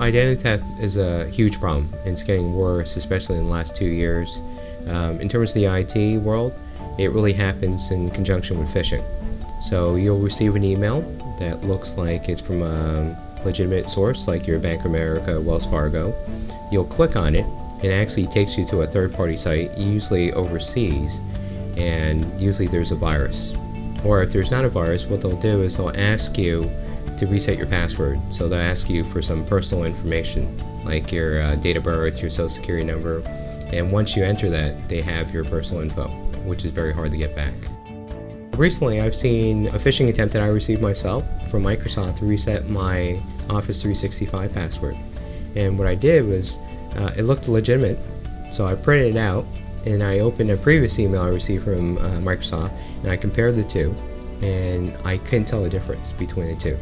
identity theft is a huge problem, and it's getting worse, especially in the last 2 years. In terms of the IT world, it really happens in conjunction with phishing. So you'll receive an email that looks like it's from a legitimate source, like your Bank of America, Wells Fargo. You'll click on it, and it actually takes you to a third-party site, usually overseas, and usually there's a virus. Or if there's not a virus, what they'll do is they'll ask you to reset your password. So they'll ask you for some personal information, like your date of birth, your social security number, and once you enter that, they have your personal info, which is very hard to get back. Recently, I've seen a phishing attempt that I received myself from Microsoft to reset my Office 365 password. And what I did was, it looked legitimate, so I printed it out, and I opened a previous email I received from Microsoft, and I compared the two, and I couldn't tell the difference between the two.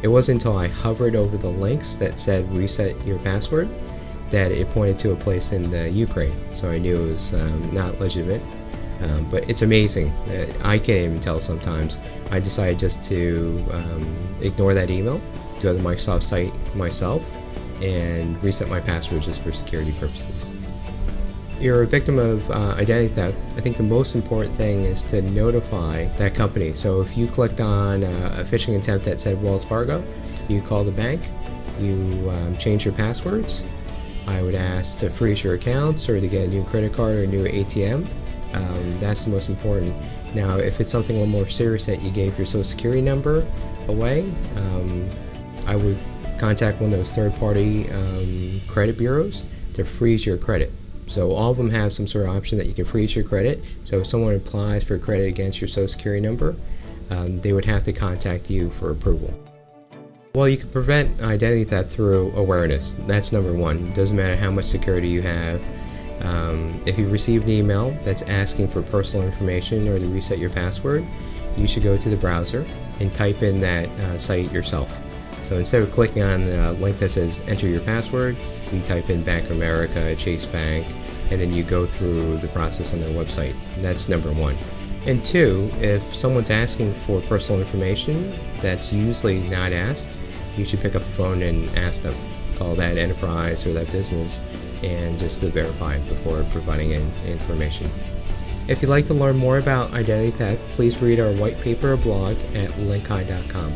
It wasn't until I hovered over the links that said reset your password that it pointed to a place in the Ukraine, so I knew it was not legitimate. But it's amazing. I can't even tell sometimes. I decided just to ignore that email, go to the Microsoft site myself, and reset my password just for security purposes. You're a victim of identity theft. I think the most important thing is to notify that company. So if you clicked on a phishing attempt that said Wells Fargo, you call the bank, you change your passwords. I would ask to freeze your accounts or to get a new credit card or a new ATM. That's the most important. Now, if it's something a little more serious that you gave your social security number away, I would contact one of those third-party credit bureaus to freeze your credit. So all of them have some sort of option that you can freeze your credit. So if someone applies for credit against your social security number, they would have to contact you for approval. Well, you can prevent identity theft through awareness. That's number one. It doesn't matter how much security you have. If you receive an email that's asking for personal information or to reset your password, you should go to the browser and type in that site yourself. So instead of clicking on a link that says enter your password, you type in Bank of America, Chase Bank, and then you go through the process on their website. That's number one. And two, if someone's asking for personal information that's usually not asked, you should pick up the phone and ask them. Call that enterprise or that business and just to verify before providing information. If you'd like to learn more about identity theft, please read our white paper blog at linkai.com.